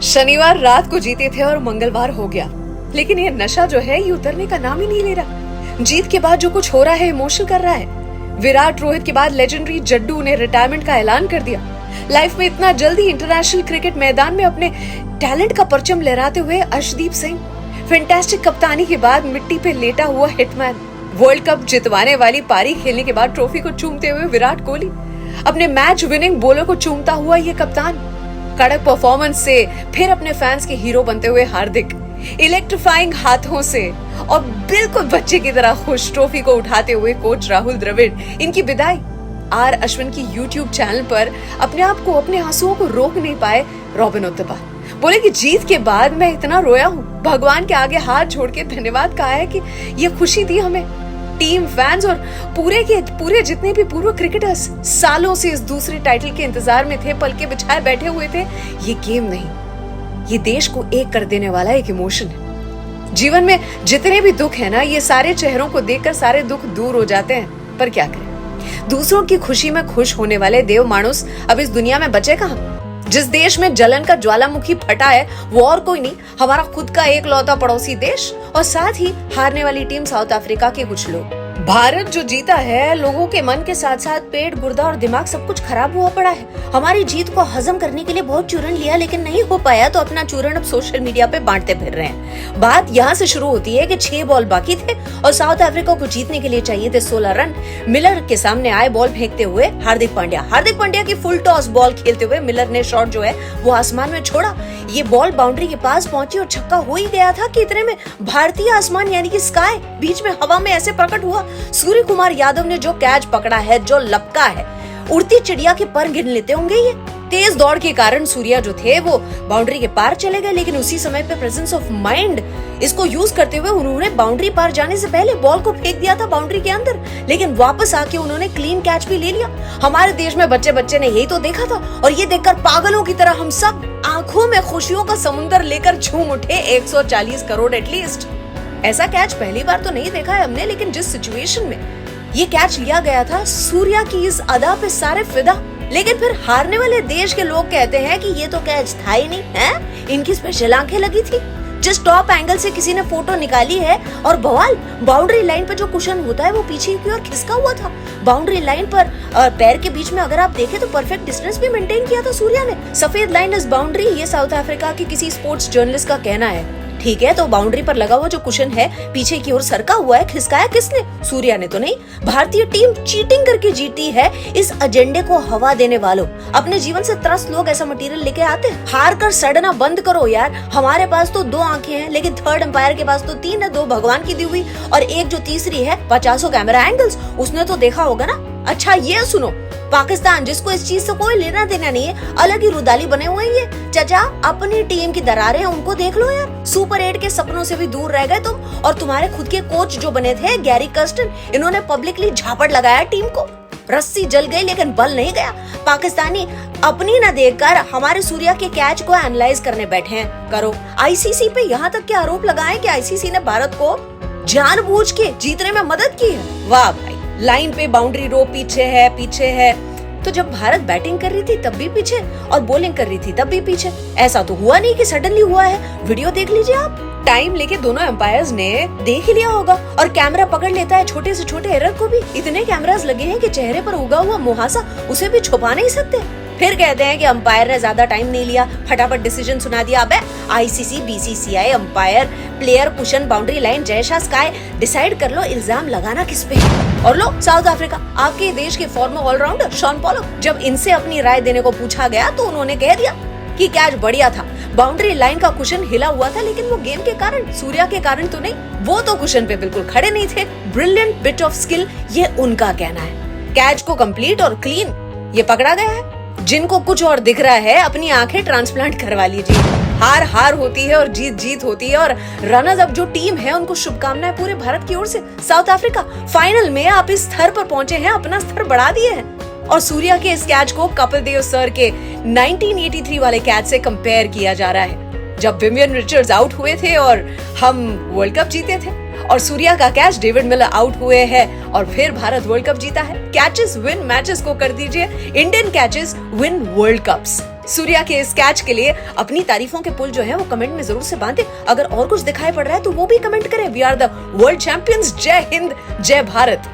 शनिवार रात को जीते थे और मंगलवार हो गया, लेकिन ये नशा जो है ये उतरने का नाम ही नहीं ले रहा। जीत के बाद जो कुछ हो रहा है इमोशनल कर रहा है। विराट रोहित के बाद लेजेंडरी जड्डू ने रिटायरमेंट का ऐलान कर दिया। लाइफ में इतना जल्दी इंटरनेशनल क्रिकेट मैदान में अपने टैलेंट का परचम लहराते हुए अर्शदीप सिंह, फैंटास्टिक कप्तानी के बाद मिट्टी पे लेटा हुआ हिटमैन, वर्ल्ड कप जितवाने वाली पारी खेलने के बाद ट्रॉफी को चूमते हुए विराट कोहली, अपने मैच विनिंग बॉलर को चूमता हुआ ये कप्तान, कड़क परफॉर्मेंस से फिर अपने फैंस के हीरो बनते हुए हार्दिक, इलेक्ट्रीफाइंग हाथों से और बिल्कुल बच्चे की तरह खुश ट्रॉफी को उठाते हुए कोच राहुल द्रविड़, इनकी विदाई। आर अश्विन की यूट्यूब चैनल पर अपने आप को, अपने आंसुओं को रोक नहीं पाए रॉबिन उथप्पा। बोले कि जीत के बाद मैं इतना रोया हूँ, भगवान के आगे हाथ जोड़ के धन्यवाद कहा है कि ये खुशी दी हमें। टीम, फैंस और पूरे जितने भी पूर्व क्रिकेटर्स सालों से इस दूसरे टाइटल के इंतजार में थे, पलके बिछाए बैठे हुए थे। ये गेम नहीं, ये देश को एक कर देने वाला एक इमोशन है। जीवन में जितने भी दुख है ना, ये सारे चेहरों को देखकर सारे दुख दूर हो जाते हैं। पर क्या करें, दूसरों की खुशी में खुश होने वाले देव मानुस अब इस दुनिया में बचे कहाँ। जिस देश में जलन का ज्वालामुखी फटा है वो और कोई नहीं, हमारा खुद का एक लौता पड़ोसी देश, और साथ ही हारने वाली टीम साउथ अफ्रीका के कुछ लोग। भारत जो जीता है, लोगों के मन के साथ साथ पेट, गुर्दा और दिमाग सब कुछ खराब हुआ पड़ा है। हमारी जीत को हजम करने के लिए बहुत चूरन लिया, लेकिन नहीं हो पाया, तो अपना चूरन अब सोशल मीडिया पे बांटते फिर रहे हैं। बात यहाँ से शुरू होती है कि 6 बॉल बाकी थे और साउथ अफ्रीका को जीतने के लिए चाहिए थे 16 रन। मिलर के सामने आए बॉल फेंकते हुए हार्दिक पांड्या की फुल टॉस बॉल खेलते हुए मिलर ने शॉट जो है वो आसमान में छोड़ा। ये बॉल बाउंड्री के पास पहुंची और छक्का हो ही गया था कि इतने में भारतीय आसमान यानी कि स्काई बीच में हवा में ऐसे प्रकट हुआ। सूर्य कुमार यादव ने जो कैच पकड़ा है, जो लपका है, उड़ती चिड़िया के पर गिन लेते होंगे। ये तेज दौड़ के कारण सूर्या जो थे वो बाउंड्री के पार चले गए, लेकिन उसी समय पे प्रेजेंस ऑफ माइंड इसको यूज करते हुए उन्होंने बाउंड्री पार जाने से पहले बॉल को फेंक दिया था बाउंड्री के अंदर, लेकिन वापस आके उन्होंने क्लीन कैच भी ले लिया। हमारे देश में बच्चे ने यही तो देखा था, और ये देखकर पागलों की तरह हम सब आंखों में खुशियों का समुद्र लेकर झूम उठे। 140 करोड़ एटलीस्ट। ऐसा कैच पहली बार तो नहीं देखा है हमने, लेकिन जिस सिचुएशन में ये कैच लिया गया था, सूर्या की इस अदा पे सारे फिदा। लेकिन फिर हारने वाले देश के लोग कहते हैं कि ये तो कैच था ही नहीं है, इनकी स्पेशल आंखें लगी थी। जिस टॉप एंगल से किसी ने फोटो निकाली है, और बवाल, बाउंड्री लाइन पर जो कुशन होता है वो पीछे की ओर खिसका हुआ था। बाउंड्री लाइन पर पैर के बीच में अगर आप देखें तो परफेक्ट डिस्टेंस भी मेंटेन किया था सूर्या ने। सफेद लाइन इस बाउंड्री, ये साउथ अफ्रीका के किसी स्पोर्ट्स जर्नलिस्ट का कहना है। ठीक है, तो बाउंड्री पर लगा हुआ जो कुशन है पीछे की ओर सरका हुआ है, खिसकाया किसने? सूर्या ने तो नहीं। भारतीय टीम चीटिंग करके जीती है। इस एजेंडे को हवा देने वालों, अपने जीवन से त्रस्त लोग ऐसा मटेरियल लेके आते हैं। हार कर सड़ना बंद करो यार। हमारे पास तो 2 आंखें हैं, लेकिन थर्ड एम्पायर के पास तो 3 है, 2 भगवान की दी हुई और एक जो तीसरी है 50 कैमरा एंगल्स, उसने तो देखा होगा ना। अच्छा ये सुनो, पाकिस्तान जिसको इस चीज से कोई लेना देना नहीं है, अलग ही रुदाली बने हुए हैं ये। चाचा, अपनी टीम की दरारें हैं, उनको देख लो यार। सुपर 8 के सपनों से भी दूर रह गए तुम, और तुम्हारे खुद के कोच जो बने थे गैरी कर्स्टन, इन्होंने पब्लिकली झापड़ लगाया टीम को। रस्सी जल गई लेकिन बल नहीं गया। पाकिस्तानी अपनी न देखकर हमारे सूर्या के कैच को एनालाइज करने बैठे हैं। करो। आईसीसी पे यहाँ तक के आरोप लगाए कि आईसीसी ने भारत को जानबूझ के जीतने में मदद की है। वाह भाई, लाइन पे बाउंड्री रो पीछे है। तो जब भारत बैटिंग कर रही थी तब भी पीछे, और बॉलिंग कर रही थी तब भी पीछे। ऐसा तो हुआ नहीं कि सडनली हुआ है। वीडियो देख लीजिए आप। टाइम लेके दोनों एम्पायर्स ने देख ही लिया होगा, और कैमरा पकड़ लेता है छोटे से छोटे एरर को भी। इतने कैमरास लगे हैं कि चेहरे पर उगा हुआ मुहासा उसे भी छुपा नहीं सकते। फिर कहते हैं कि अंपायर ने ज्यादा टाइम नहीं लिया, फटाफट डिसीजन सुना दिया। अबे ICC, BCCI, umpire, player, cushion, boundary line, Jay Shah, sky, decide कर लो इल्जाम लगाना किस पे है। और लो साउथ अफ्रीका, आपके देश के फॉर्मर ऑलराउंडर शॉन पॉलक, जब इनसे अपनी राय देने को पूछा गया तो उन्होंने कह दिया कि कैच बढ़िया था, बाउंड्री लाइन का कुशन हिला हुआ था, लेकिन वो गेम के कारण, सूर्या के कारण तो नहीं। वो तो कुशन पे बिल्कुल खड़े नहीं थे। ब्रिलियंट बिट ऑफ स्किल, ये उनका कहना है। कैच को कंप्लीट और क्लीन ये पकड़ा गया है। जिनको कुछ और दिख रहा है, अपनी आंखें ट्रांसप्लांट करवा लीजिए। हार होती है और जीत होती है, और रनर्स अप जो टीम है उनको शुभकामनाएं पूरे भारत की ओर से। साउथ अफ्रीका फाइनल में आप इस स्तर पर पहुंचे हैं, अपना स्तर बढ़ा दिए हैं। और सूर्या के इस कैच को कपिल देव सर के 1983 वाले कैच से कंपेयर किया जा रहा है, जब विवियन रिचर्ड्स आउट हुए थे और हम वर्ल्ड कप जीते थे। और सूर्या का कैच डेविड मिलर आउट हुए हैं और फिर भारत वर्ल्ड कप जीता है। कैचेस विन मैचेस को कर दीजिए, Indian catches win world cups. Surya के इस कैच के लिए अपनी तारीफों के पुल जो है वो कमेंट में जरूर से बांधे। अगर और कुछ दिखाई पड़ रहा है तो वो भी कमेंट करें। We are the world champions. जय हिंद, जय भारत।